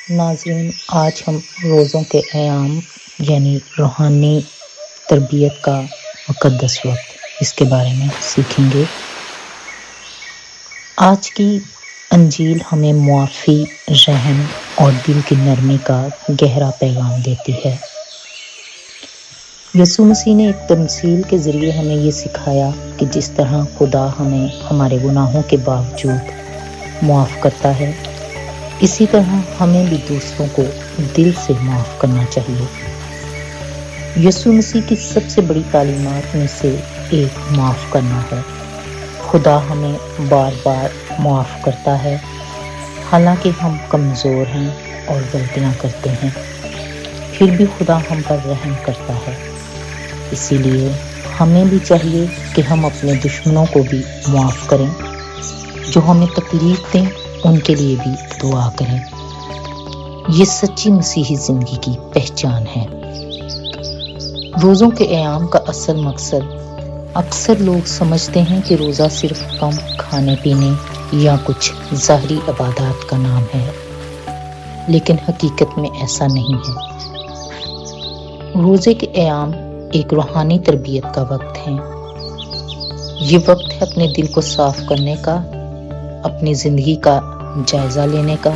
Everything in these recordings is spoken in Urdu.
ناظرین، آج ہم روزوں کے ایام یعنی روحانی تربیت کا مقدس وقت اس کے بارے میں سیکھیں گے۔ آج کی انجیل ہمیں معافی، رحم اور دل کی نرمی کا گہرا پیغام دیتی ہے۔ یسوع مسیح نے ایک تمثیل کے ذریعے ہمیں یہ سکھایا کہ جس طرح خدا ہمیں ہمارے گناہوں کے باوجود معاف کرتا ہے، اسی طرح ہمیں بھی دوسروں کو دل سے معاف کرنا چاہیے۔ یسوع مسیح کی سب سے بڑی تعلیمات میں سے ایک معاف کرنا ہے۔ خدا ہمیں بار بار معاف کرتا ہے، حالانکہ ہم کمزور ہیں اور غلطیاں کرتے ہیں، پھر بھی خدا ہم پر رحم کرتا ہے۔ اسی لیے ہمیں بھی چاہیے کہ ہم اپنے دشمنوں کو بھی معاف کریں، جو ہمیں تکلیف دیں ان کے لیے بھی دعا کریں۔ یہ سچی مسیحی زندگی کی پہچان ہے۔ روزوں کے ایام کا اصل مقصد، اکثر لوگ سمجھتے ہیں کہ روزہ صرف کم کھانے پینے یا کچھ ظاہری عبادات کا نام ہے، لیکن حقیقت میں ایسا نہیں ہے۔ روزے کے ایام ایک روحانی تربیت کا وقت ہے۔ یہ وقت ہے اپنے دل کو صاف کرنے کا، اپنی زندگی کا جائزہ لینے کا۔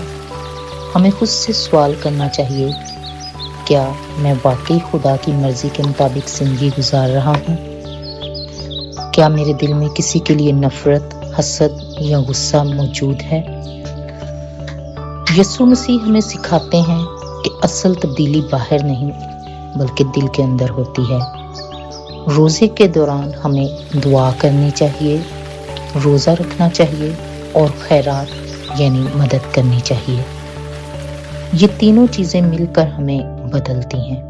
ہمیں خود سے سوال کرنا چاہیے، کیا میں واقعی خدا کی مرضی کے مطابق زندگی گزار رہا ہوں؟ کیا میرے دل میں کسی کے لیے نفرت، حسد یا غصہ موجود ہے؟ یسوع مسیح ہمیں سکھاتے ہیں کہ اصل تبدیلی باہر نہیں بلکہ دل کے اندر ہوتی ہے۔ روزے کے دوران ہمیں دعا کرنی چاہیے، روزہ رکھنا چاہیے اور خیرات یعنی مدد کرنی چاہیے۔ یہ تینوں چیزیں مل کر ہمیں بدلتی ہیں۔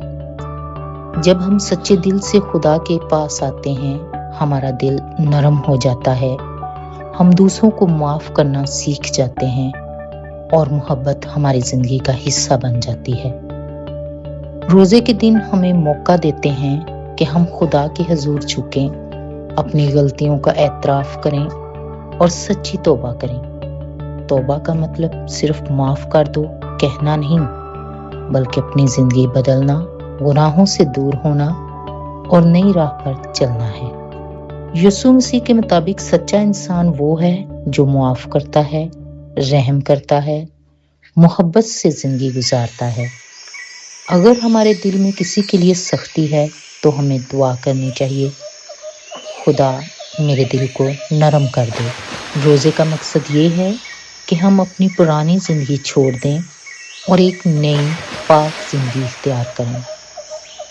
جب ہم سچے دل سے خدا کے پاس آتے ہیں، ہمارا دل نرم ہو جاتا ہے، ہم دوسروں کو معاف کرنا سیکھ جاتے ہیں اور محبت ہماری زندگی کا حصہ بن جاتی ہے۔ روزے کے دن ہمیں موقع دیتے ہیں کہ ہم خدا کے حضور جھکیں، اپنی غلطیوں کا اعتراف کریں اور سچی توبہ کریں۔ توبہ کا مطلب صرف معاف کر دو کہنا نہیں، بلکہ اپنی زندگی بدلنا، گناہوں سے دور ہونا اور نئی راہ پر چلنا ہے۔ یسوع مسیح کے مطابق سچا انسان وہ ہے جو معاف کرتا ہے، رحم کرتا ہے، محبت سے زندگی گزارتا ہے۔ اگر ہمارے دل میں کسی کے لیے سختی ہے تو ہمیں دعا کرنی چاہیے، خدا میرے دل کو نرم کر دے۔ روزے کا مقصد یہ ہے کہ ہم اپنی پرانی زندگی چھوڑ دیں اور ایک نئی پاک زندگی اختیار کریں۔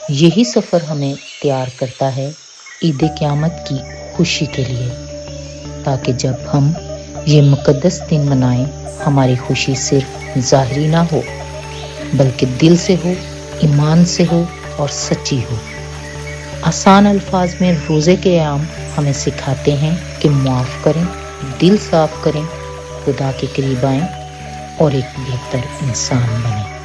یہی سفر ہمیں تیار کرتا ہے عید قیامت کی خوشی کے لیے، تاکہ جب ہم یہ مقدس دن منائیں، ہماری خوشی صرف ظاہری نہ ہو بلکہ دل سے ہو، ایمان سے ہو اور سچی ہو۔ آسان الفاظ میں روزے کے ایام ہمیں سکھاتے ہیں کہ معاف کریں، دل صاف کریں، خدا کے قریب آئیں اور ایک بہتر انسان بنیں۔